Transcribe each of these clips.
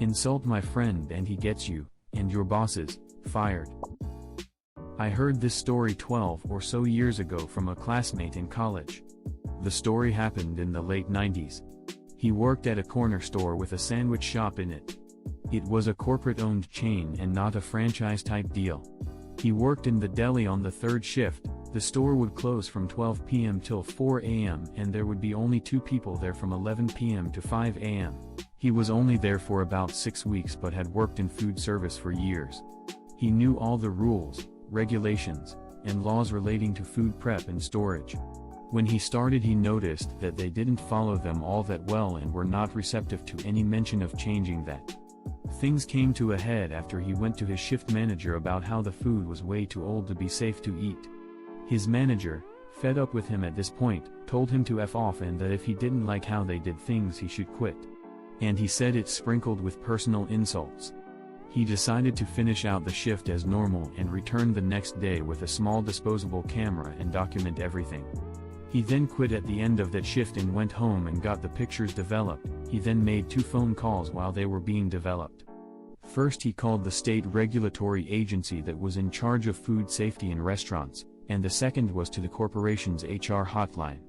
Insult my friend and he gets you, and your bosses, fired. I heard this story 12 or so years ago from a classmate in college. The story happened in the late 90s. He worked at a corner store with a sandwich shop in it. It was a corporate-owned chain and not a franchise-type deal. He worked in the deli on the third shift. The store would close from 12 p.m. till 4 a.m. and there would be only 2 people there from 11 p.m. to 5 a.m. He was only there for about 6 weeks but had worked in food service for years. He knew all the rules, regulations, and laws relating to food prep and storage. When he started, he noticed that they didn't follow them all that well and were not receptive to any mention of changing that. Things came to a head after he went to his shift manager about how the food was way too old to be safe to eat. His manager, fed up with him at this point, told him to F off and that if he didn't like how they did things he should quit. And he said it sprinkled with personal insults. He decided to finish out the shift as normal and return the next day with a small disposable camera and document everything. He then quit at the end of that shift and went home and got the pictures developed. He then made 2 phone calls while they were being developed. First, he called the state regulatory agency that was in charge of food safety in restaurants, and the second was to the corporation's HR hotline.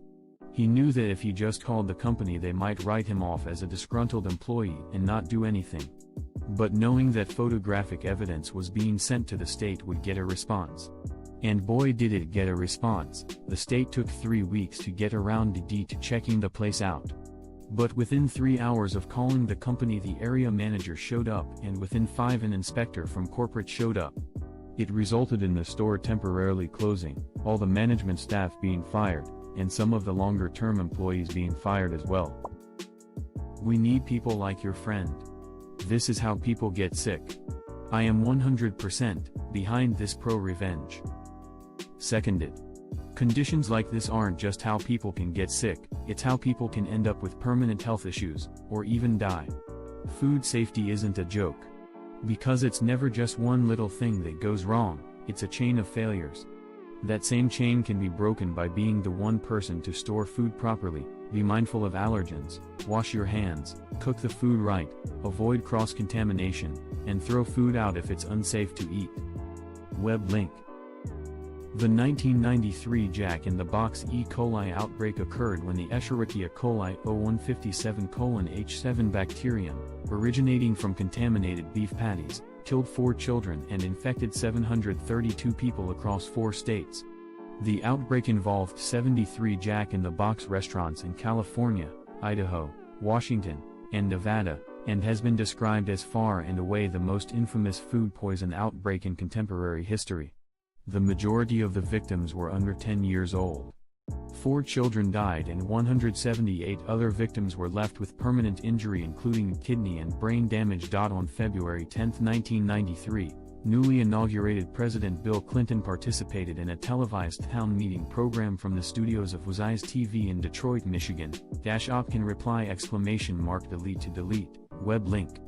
He knew that if he just called the company they might write him off as a disgruntled employee and not do anything. But knowing that photographic evidence was being sent to the state would get a response. And boy did it get a response. The state took 3 weeks to get around to checking the place out. But within 3 hours of calling the company, the area manager showed up, and within 5 an inspector from corporate showed up. It resulted in the store temporarily closing, all the management staff being fired, and some of the longer-term employees being fired as well. We need people like your friend. This is how people get sick. I am 100% behind this ProRevenge. Seconded. Conditions like this aren't just how people can get sick, it's how people can end up with permanent health issues, or even die. Food safety isn't a joke. Because it's never just one little thing that goes wrong, it's a chain of failures. That same chain can be broken by being the one person to store food properly, be mindful of allergens, wash your hands, cook the food right, avoid cross-contamination, and throw food out if it's unsafe to eat. Web link. The 1993 Jack-in-the-Box E. coli outbreak occurred when the Escherichia coli O157:H7 bacterium, originating from contaminated beef patties, killed 4 children and infected 732 people across 4 states. The outbreak involved 73 Jack-in-the-Box restaurants in California, Idaho, Washington, and Nevada, and has been described as far and away the most infamous food poison outbreak in contemporary history. The majority of the victims were under 10 years old. 4 children died and 178 other victims were left with permanent injury including kidney and brain damage. On February 10, 1993, newly inaugurated President Bill Clinton participated in a televised town meeting program from the studios of WSIS TV in Detroit, Michigan. -op can reply !delete to delete, web link.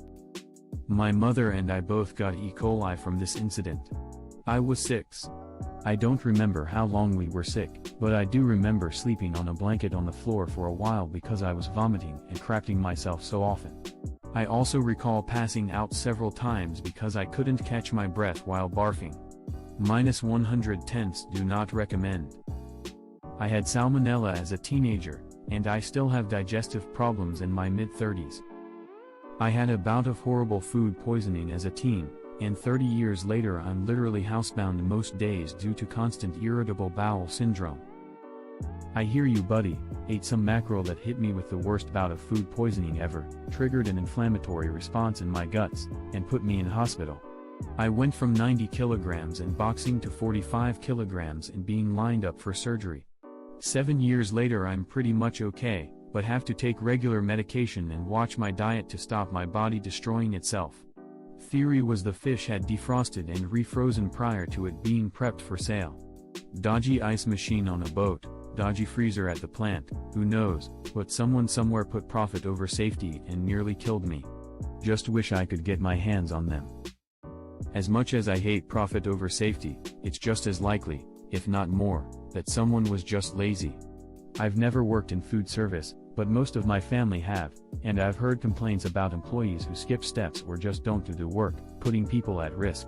My mother and I both got E. coli from this incident. I was 6. I don't remember how long we were sick, but I do remember sleeping on a blanket on the floor for a while because I was vomiting and crapping myself so often. I also recall passing out several times because I couldn't catch my breath while barfing. -110 do not recommend. I had salmonella as a teenager, and I still have digestive problems in my mid-30s. I had a bout of horrible food poisoning as a teen, and 30 years later I'm literally housebound most days due to constant irritable bowel syndrome. I hear you, buddy. Ate some mackerel that hit me with the worst bout of food poisoning ever, triggered an inflammatory response in my guts, and put me in hospital. I went from 90 kilograms and boxing to 45 kilograms and being lined up for surgery. 7 years later I'm pretty much okay, but have to take regular medication and watch my diet to stop my body destroying itself. Theory was the fish had defrosted and refrozen prior to it being prepped for sale. Dodgy ice machine on a boat, dodgy freezer at the plant, who knows, but someone somewhere put profit over safety and nearly killed me. Just wish I could get my hands on them. As much as I hate profit over safety, it's just as likely, if not more, that someone was just lazy. I've never worked in food service, but most of my family have, and I've heard complaints about employees who skip steps or just don't do the work, putting people at risk.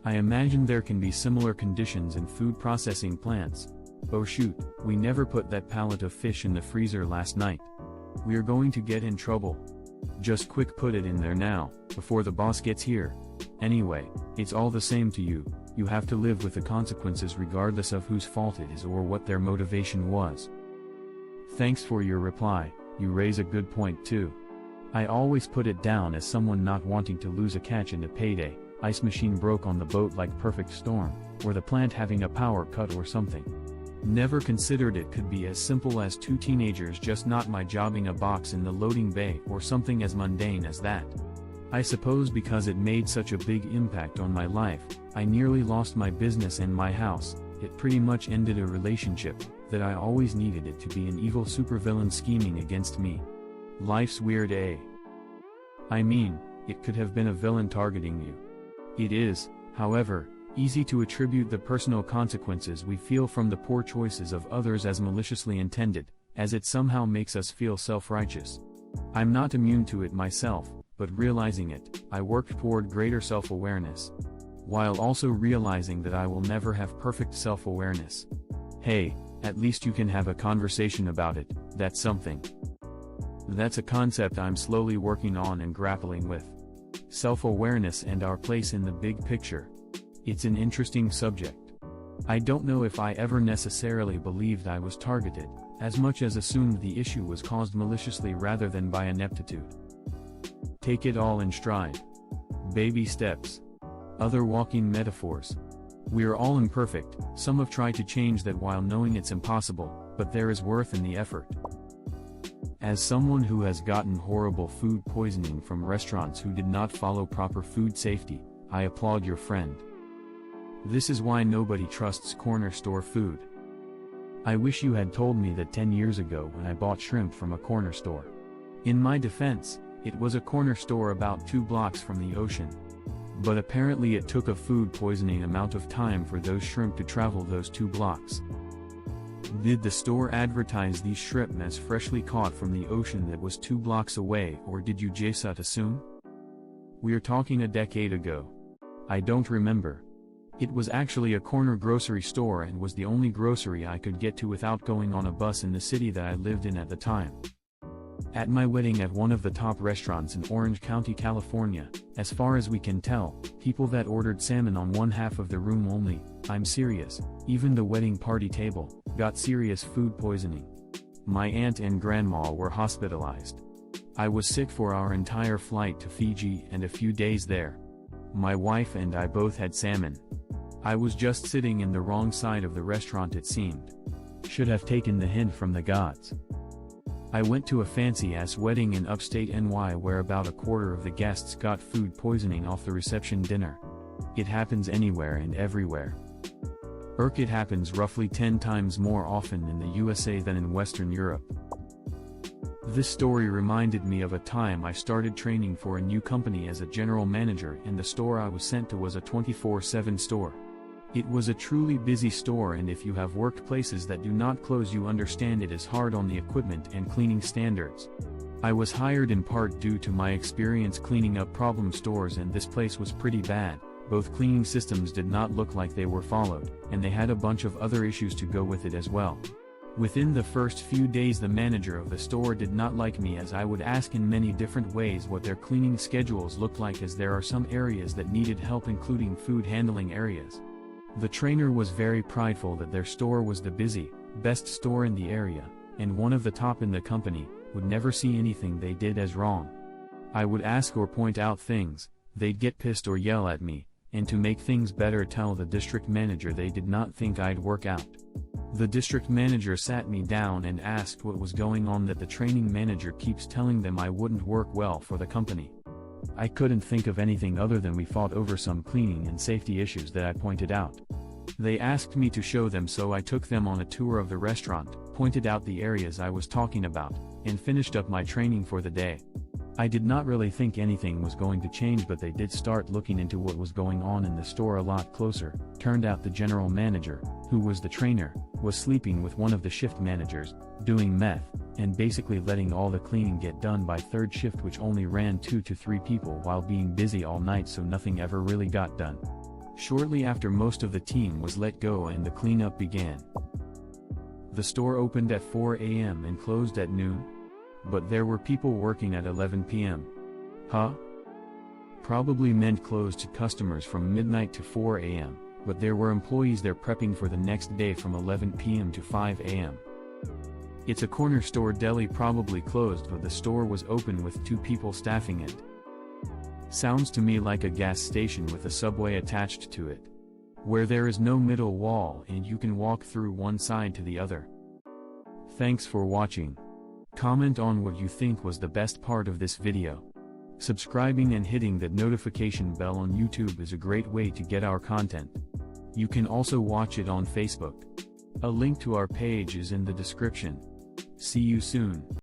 I imagine there can be similar conditions in food processing plants. Oh shoot, we never put that pallet of fish in the freezer last night. We're going to get in trouble. Just quick put it in there now, before the boss gets here. Anyway, it's all the same to you, you have to live with the consequences regardless of whose fault it is or what their motivation was. Thanks for your reply, you raise a good point too. I always put it down as someone not wanting to lose a catch in a payday, ice machine broke on the boat like perfect storm, or the plant having a power cut or something. Never considered it could be as simple as two teenagers just not my jobbing a box in the loading bay or something as mundane as that. I suppose because it made such a big impact on my life, I nearly lost my business and my house. It pretty much ended a relationship that I always needed it to be an evil supervillain scheming against me. Life's weird, eh? I mean, it could have been a villain targeting you. It is, however, easy to attribute the personal consequences we feel from the poor choices of others as maliciously intended, as it somehow makes us feel self-righteous. I'm not immune to it myself, but realizing it, I worked toward greater self-awareness. While also realizing that I will never have perfect self-awareness. Hey, at least you can have a conversation about it, that's something. That's a concept I'm slowly working on and grappling with. Self-awareness and our place in the big picture. It's an interesting subject. I don't know if I ever necessarily believed I was targeted, as much as assumed the issue was caused maliciously rather than by ineptitude. Take it all in stride. Baby steps. Other walking metaphors. We're all imperfect, some have tried to change that while knowing it's impossible, but there is worth in the effort. As someone who has gotten horrible food poisoning from restaurants who did not follow proper food safety, I applaud your friend. This is why nobody trusts corner store food. I wish you had told me that 10 years ago when I bought shrimp from a corner store. In my defense, it was a corner store about 2 blocks from the ocean. But apparently it took a food poisoning amount of time for those shrimp to travel those 2 blocks. Did the store advertise these shrimp as freshly caught from the ocean that was 2 blocks away, or did you just assume? We're talking a decade ago. I don't remember. It was actually a corner grocery store and was the only grocery I could get to without going on a bus in the city that I lived in at the time. At my wedding at one of the top restaurants in Orange County, California, as far as we can tell, people that ordered salmon on one half of the room only, I'm serious, even the wedding party table, got serious food poisoning. My aunt and grandma were hospitalized. I was sick for our entire flight to Fiji and a few days there. My wife and I both had salmon. I was just sitting in the wrong side of the restaurant, it seemed. Should have taken the hint from the gods. I went to a fancy-ass wedding in upstate NY where about a quarter of the guests got food poisoning off the reception dinner. It happens anywhere and everywhere. It happens roughly 10 times more often in the USA than in Western Europe. This story reminded me of a time I started training for a new company as a general manager, and the store I was sent to was a 24/7 store. It was a truly busy store, and if you have worked places that do not close, you understand it is hard on the equipment and cleaning standards. I was hired in part due to my experience cleaning up problem stores, and this place was pretty bad. Both cleaning systems did not look like they were followed, and they had a bunch of other issues to go with it as well. Within the first few days, the manager of the store did not like me, as I would ask in many different ways what their cleaning schedules looked like, as there are some areas that needed help, including food handling areas. The trainer was very prideful that their store was the best store in the area, and one of the top in the company, would never see anything they did as wrong. I would ask or point out things, they'd get pissed or yell at me, and to make things better tell the district manager they did not think I'd work out. The district manager sat me down and asked what was going on, that the training manager keeps telling them I wouldn't work well for the company. I couldn't think of anything other than we fought over some cleaning and safety issues that I pointed out. They asked me to show them, so I took them on a tour of the restaurant, pointed out the areas I was talking about, and finished up my training for the day. I did not really think anything was going to change, but they did start looking into what was going on in the store a lot closer. Turned out the general manager, who was the trainer, was sleeping with one of the shift managers, doing meth, and basically letting all the cleaning get done by third shift, which only ran 2 to 3 people while being busy all night, so nothing ever really got done. Shortly after, most of the team was let go and the cleanup began. The store opened at 4 a.m. and closed at noon. But there were people working at 11 p.m. Huh? Probably meant closed to customers from midnight to 4 a.m., but there were employees there prepping for the next day from 11 p.m. to 5 a.m. It's a corner store deli, probably closed, but the store was open with 2 people staffing it. Sounds to me like a gas station with a subway attached to it, where there is no middle wall and you can walk through one side to the other. Thanks for watching. Comment on what you think was the best part of this video. Subscribing and hitting that notification bell on YouTube is a great way to get our content. You can also watch it on Facebook. A link to our page is in the description. See you soon.